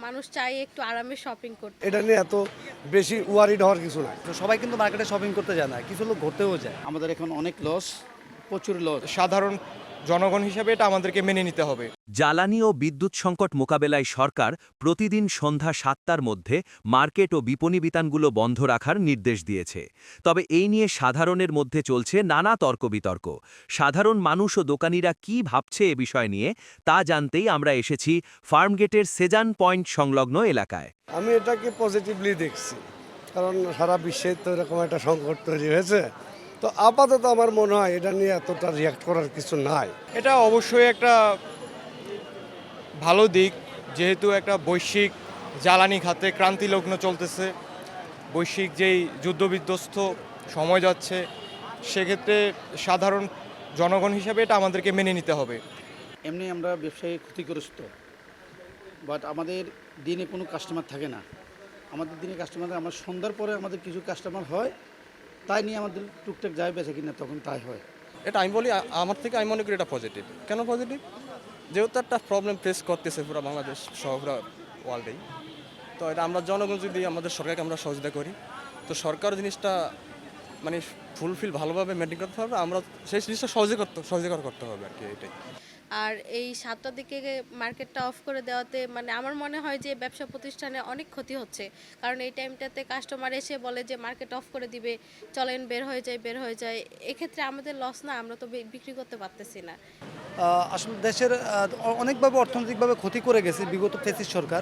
মানুষ চায় একটু আরামে শপিং করতে। এটা নিয়ে এত বেশি ওয়ারিড হওয়ার কিছু নাই। তো সবাই কিন্তু মার্কেটে শপিং করতে যায় না, কিছু লোক ঘুরতেও যায়। আমাদের এখন অনেক লস, প্রচুর লস। সাধারণ জনগণ হিসেবে এটা আমাদেরকে মেনে নিতে হবে। জ্বালানি ও বিদ্যুৎ সংকট মোকাবেলায় সরকার প্রতিদিন সন্ধ্যা ৭টার মধ্যে মার্কেট ও বিপণী বিতানগুলো বন্ধ রাখার নির্দেশ দিয়েছে। তবে এই নিয়ে সাধারণের মধ্যে চলছে নানা তর্ক-বিতর্ক। সাধারণ মানুষ ও দোকানিরা কি ভাবছে এ বিষয় নিয়ে তা জানতেই আমরা এসেছি ফার্মগেটের সেজান পয়েন্ট সংলগ্ন এলাকায়। আমি এটাকে পজিটিভলি দেখছি, কারণ সারা বিশ্বে তো এরকম একটা সংকট তৈরি হয়েছে। তো আপাতত আমার মনে হয় এটা নিয়ে এতটা রিয়াক্ট করার কিছু নাই। এটা অবশ্যই একটা ভালো দিক, যেহেতু একটা বৈশ্বিক জ্বালানি খাতে ক্রান্তিলগ্ন চলতেছে, বৈশ্বিক যেই যুদ্ধবিধ্বস্ত সময় যাচ্ছে, সেক্ষেত্রে সাধারণ জনগণ হিসেবে এটা আমাদেরকে মেনে নিতে হবে। এমনি আমরা ব্যবসায়ী ক্ষতিগ্রস্ত, বাট আমাদের দিনে কোনো কাস্টমার থাকে না। আমাদের দিনে কাস্টমার, আমরা সন্ধ্যার পরে আমাদের কিছু কাস্টমার হয়, তাই নিয়ে আমাদের টুকটাক যায় বেচে কিনা, তখন তাই হয়। এটা আমি বলি, আমার থেকে আমি মনে করি এটা পজিটিভ। কেন পজিটিভ? যেহেতু একটা প্রবলেম ফেস করতেছে পুরো বাংলাদেশ সহ পুরো ওয়ার্ল্ডেই, তো এটা আমরা জনগণ যদি আমাদের সরকারকে আমরা সহযোগিতা করি, তো সরকার জিনিসটা মানে ফুলফিল ভালোভাবে মেনটেন করতে হবে, আমরা সেই জিনিসটা সহযোগিতা করতে হবে আর কি, এটাই। আর এই 7টার দিকে মার্কেটটা অফ করে দেওয়াতে মানে আমার মনে হয় যে ব্যবসা প্রতিষ্ঠানে অনেক ক্ষতি হচ্ছে। কারণ এই টাইমটাতে কাস্টমার এসে বলে যে মার্কেট অফ করে দিবে, চলেন বের হয়ে যায়। এক্ষেত্রে আমাদের লস না, আমরা তো বিক্রি করতে পারতেছি না। আসলে দেশের অনেকভাবে অর্থনৈতিকভাবে ক্ষতি করে গেছে বিগত ফ্যাসিস্ট সরকার।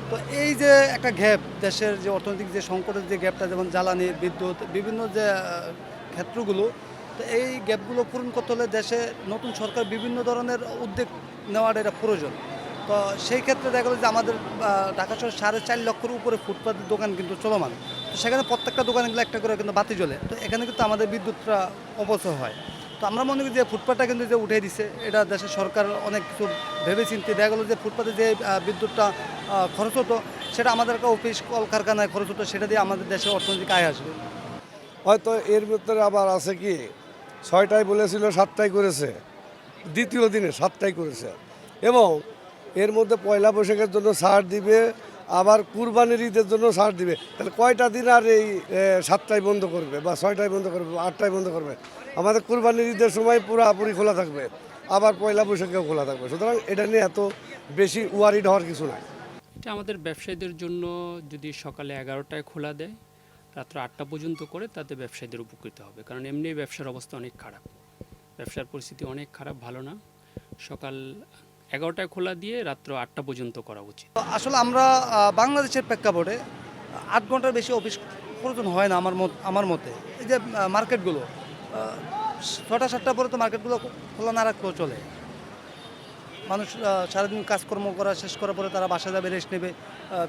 তো এই যে একটা গ্যাপ, দেশের যে অর্থনৈতিক যে সংকটের যে গ্যাপটা, যেমন জ্বালানি, বিদ্যুৎ, বিভিন্ন যে ক্ষেত্রগুলো, তো এই গ্যাপগুলো পূরণ করতে হলে দেশে নতুন সরকার বিভিন্ন ধরনের উদ্যোগ নেওয়ার এটা প্রয়োজন। তো সেই ক্ষেত্রে দেখা গেলো যে আমাদের ঢাকা শহর 4.5 লক্ষের উপরে ফুটপাতের দোকান কিন্তু চলমান। তো সেখানে প্রত্যেকটা দোকানে গেলে একটা করে কিন্তু বাতি জ্বলে। তো এখানে কিন্তু আমাদের বিদ্যুৎটা অপচয় হয়। তো আমরা মনে করি যে ফুটপাতটা কিন্তু যে উঠে দিচ্ছে, এটা দেশের সরকার অনেক কিছু ভেবেচিন্তে দেখা গেলো যে ফুটপাতে যে বিদ্যুৎটা খরচ হতো, সেটা আমাদের একটা অফিস কলকারখানায় খরচ হতো, সেটা দিয়ে আমাদের দেশে অর্থনৈতিক আয় আসবে। হয়তো এর ভিতরে আবার আছে কি, 6টায় বলেছিল 7টায় করেছে, দ্বিতীয় দিনে 7টায় করেছে, এবং এর মধ্যে পয়লা বৈশাখের জন্য ছাড় দিবে, আবার কুরবানির ঈদের জন্য ছাড় দিবে। তাহলে কয়টা দিন আর এই 7টায় বন্ধ করবে বা 6টায় বন্ধ করবে, 8টায় বন্ধ করবে? আমাদের কুরবানির ঈদের সময় পুরোপুরি খোলা থাকবে, আবার পয়লা বৈশাখেও খোলা থাকবে। সুতরাং এটা নিয়ে এত বেশি ওয়ারিড হওয়ার কিছু নাই। এটা আমাদের ব্যবসায়ীদের জন্য যদি সকালে 11টায় খোলা দেয়, রাত্র 8টা পর্যন্ত করে, তাতে ব্যবসায়ীদের উপকৃত হবে। কারণ এমনি ব্যবসার অবস্থা অনেক খারাপ, ব্যবসার পরিস্থিতি অনেক খারাপ, ভালো না। সকাল 11টায় খোলা দিয়ে রাত্র 8টা পর্যন্ত করা উচিত। তো আসলে আমরা বাংলাদেশের প্রেক্ষাপটে 8 ঘন্টার বেশি অফিস প্রয়োজন হয় না আমার মতে। এই যে মার্কেটগুলো 6টা-7টা পরে তো মার্কেটগুলো খোলা না রাখলেও চলে। মানুষ সারাদিন কাজকর্ম করা শেষ করার পরে তারা বাসা যাবে, রেস্ট নেবে,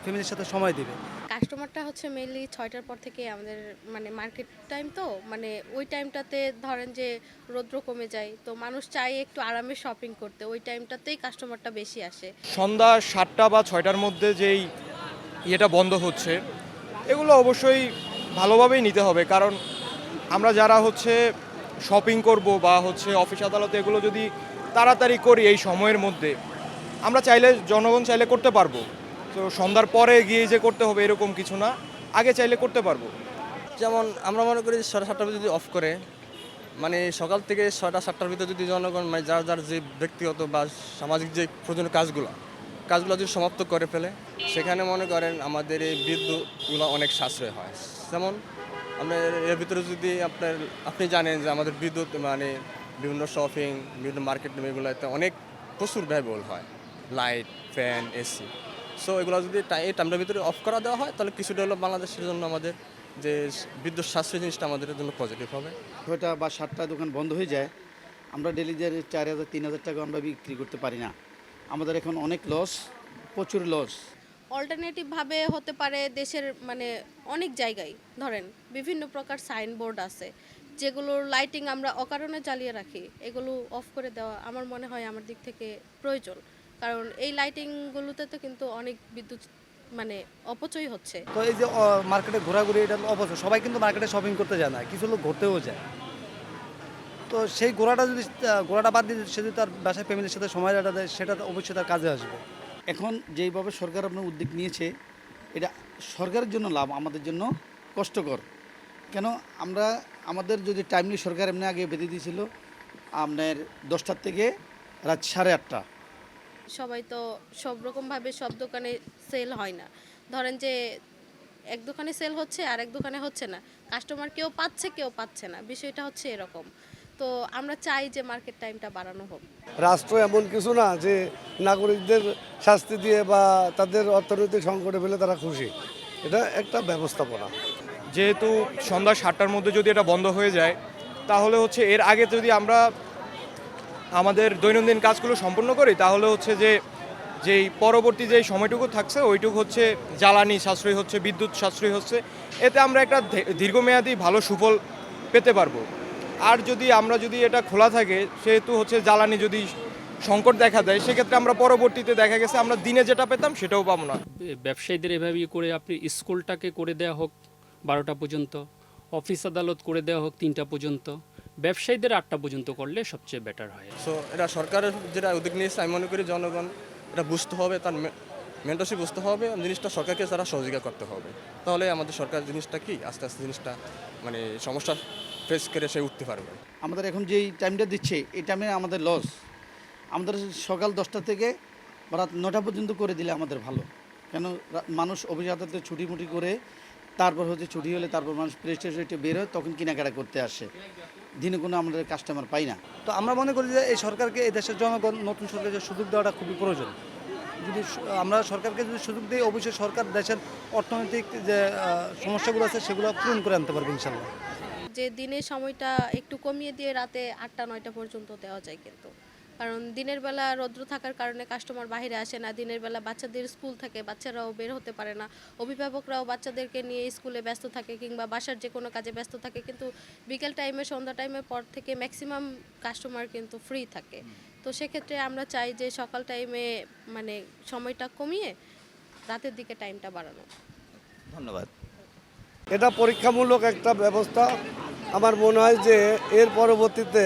ফ্যামিলির সাথে সময় দেবে। কাস্টমারটা হচ্ছে মেইনলি 6টার পর থেকে আমাদের মানে মার্কেট টাইম, তো মানে ওই টাইমটাতে ধরেন যে রৌদ্র কমে যায়, তো মানুষ চায় একটু আরামে শপিং করতে, ওই টাইমটাতেই কাস্টমারটা বেশি আসে। সন্ধ্যা 7টা বা 6টার মধ্যে যেই ইয়েটা বন্ধ হচ্ছে, এগুলো অবশ্যই ভালোভাবেই নিতে হবে। কারণ আমরা যারা হচ্ছে শপিং করব বা হচ্ছে অফিস আদালতে এগুলো যদি তাড়াতাড়ি করি এই সময়ের মধ্যে, আমরা চাইলে, জনগণ চাইলে করতে পারবো। তো সন্ধ্যার পরে গিয়ে যে করতে হবে এরকম কিছু না, আগে চাইলে করতে পারবো। যেমন আমরা মনে করি 7:30টার ভিতরে যদি অফ করে, মানে সকাল থেকে 6টা-7টার ভিতরে যদি জনগণ মানে যার যার যে ব্যক্তিগত বা সামাজিক যে প্রয়োজনীয় কাজগুলো যদি সমাপ্ত করে ফেলে, সেখানে মনে করেন আমাদের এই বিদ্যুৎগুলো অনেক সাশ্রয় হয়। যেমন আমরা এর ভিতরে যদি আপনি জানেন যে আমাদের বিদ্যুৎ মানে বিভিন্ন শপিং, বিভিন্ন মার্কেট এগুলোতে অনেক প্রচুর ব্যয়বহুল হয়, লাইট, ফ্যান, এসি। সো এগুলো যদি এই টাইমটার ভিতরে অফ করা দেওয়া হয়, তাহলে কিছুটা হলো বাংলাদেশের জন্য আমাদের যে বিদ্যুৎ সাশ্রয় জিনিসটা আমাদের জন্য পজিটিভ হবে। 6টা বা 7টায় দোকান বন্ধ হয়ে যায়, আমরা ডেলি যে 4,000-3,000 টাকা আমরা বিক্রি করতে পারি না। আমাদের এখন অনেক লস, প্রচুর লস। অল্টারনেটিভভাবে হতে পারে দেশের মানে অনেক জায়গায় ধরেন বিভিন্ন প্রকার সাইনবোর্ড আছে, যেগুলোর লাইটিং আমরা অকারণে জ্বালিয়ে রাখি, এগুলো অফ করে দেওয়া আমার মনে হয় আমার দিক থেকে প্রয়োজন। কারণ এই লাইটিংগুলোতে তো কিন্তু অনেক বিদ্যুৎ মানে অপচয় হচ্ছে। তো এই যে মার্কেটে ঘোরাঘুরি, এটা অবশ্যই সবাই কিন্তু মার্কেটে শপিং করতে যায় না, কিছু লোক ঘুরতেও যায়। তো সেই ঘোরাটা বাদ দিয়ে সে যদি তার বাসায় ফ্যামিলির সাথে সময় কাটা দেয়, সেটা অবশ্যই তার কাজে আসবে। এখন যেইভাবে সরকার আপনার উদ্যোগ নিয়েছে এটা সরকারের জন্য লাভ, আমাদের জন্য কষ্টকর। কেন আমরা আমাদের যদি টাইমলি সরকার এমনি আগে বেঁধে দিয়েছিল আপনার 10টার থেকে রাত 8:30। সবাই তো সব রকমভাবে সব দোকানে সেল হয় না। ধরেন যে এক দোকানে সেল হচ্ছে আর এক দোকানে হচ্ছে না, কাস্টমার কেউ পাচ্ছে কেউ পাচ্ছে না, বিষয়টা হচ্ছে এরকম। তো আমরা চাই যে মার্কেট টাইমটা বাড়ানো হোক। রাষ্ট্র এমন কিছু না যে নাগরিকদের শাস্তি দিয়ে বা তাদের অর্থনৈতিক সংকটে ফেলে তারা খুশি। এটা একটা ব্যবস্থাপনা। যেহেতু সন্ধ্যা 7টার মধ্যে যদি এটা বন্ধ হয়ে যায়, তাহলে হচ্ছে এর আগে যদি আমরা আমাদের দৈনন্দিন কাজগুলো সম্পূর্ণ করি, তাহলে হচ্ছে যেই পরবর্তী যেই সময়টুকু থাকছে ওইটুকু হচ্ছে জ্বালানি সাশ্রয় হচ্ছে, বিদ্যুৎ সাশ্রয় হচ্ছে, এতে আমরা একটা দীর্ঘমেয়াদী ভালো সুফল পেতে পারবো। আর আমরা যদি এটা খোলা থাকে, সেহেতু হচ্ছে জ্বালানি যদি সংকট দেখা দেয়, সেক্ষেত্রে আমরা পরবর্তীতে দেখা গেছে আমরা দিনে যেটা পেতাম সেটাও পাবো না। ব্যবসায়ীদের এভাবেই করে আপনি স্কুলটাকে করে দেওয়া হোক 12টা পর্যন্ত, অফিস আদালত করে দেওয়া হোক 3টা পর্যন্ত, ব্যবসায়ীদের 8টা পর্যন্ত করলে সবচেয়ে বেটার হয়। সো এটা সরকারের যেটা উদ্যোগ নিয়েছে, আমি মনে করি জনগণ এটা বুঝতে হবে, তার মেন্টরশিপ বুঝতে হবে, জিনিসটা সরকারকে তারা সহযোগিতা করতে হবে। তাহলে আমাদের সরকার জিনিসটা কি আস্তে আস্তে জিনিসটা মানে সমস্যা ফেস করে সে উঠতে পারবে। আমাদের এখন যেই টাইমটা দিচ্ছে এই টাইমে আমাদের লস। আমাদের সকাল 10টা থেকে রাত 9টা পর্যন্ত করে দিলে আমাদের ভালো। কেন মানুষ অফিস আদালতে ছুটি করে তারপর হচ্ছে ছুটি হলে তারপর মানুষ প্রেস টেস্টে বের হয়, তখন কেনাকাটা করতে আসে। দিনে কোনো আমাদের কাস্টমার পাই না। তো আমরা মনে করি যে এই সরকারকে, এই দেশের জনগণ নতুন সরকারকে সুযোগ দেওয়াটা খুবই প্রয়োজন। যদি আমরা সরকারকে যদি সুযোগ দিই, অবশ্যই সরকার দেশের অর্থনৈতিক যে সমস্যাগুলো আছে সেগুলো পূরণ করে আনতে পারবে ইনশাল্লাহ। যে দিনের সময়টা একটু কমিয়ে দিয়ে রাতে 8টা-9টা পর্যন্ত দেওয়া যায়, কিন্তু কারণ দিনের বেলা রৌদ্র থাকার কারণে কাস্টমার বাইরে আসে না, দিনের বেলা বাচ্চাদের স্কুল থাকে, বাচ্চারাও বের হতে পারে না, অভিভাবকরাও বাচ্চাদেরকে নিয়ে স্কুলে ব্যস্ত থাকে কিংবা বাসার যে কোনো কাজে ব্যস্ত থাকে। কিন্তু বিকেল টাইমে, সন্ধ্যা টাইমের পর থেকে ম্যাক্সিমাম কাস্টমার কিন্তু ফ্রি থাকে। তো সেক্ষেত্রে আমরা চাই যে সকাল টাইমে মানে সময়টা কমিয়ে রাতের দিকে টাইমটা বাড়ানো। ধন্যবাদ। এটা পরীক্ষামূলক একটা ব্যবস্থা। আমার মনে হয় যে এর পরবর্তীতে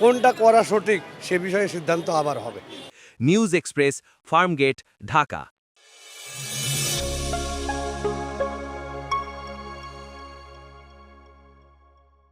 কোনটা করা সঠিক সে বিষয়ে সিদ্ধান্ত আবার হবে। News express, Farmgate, Dhaka.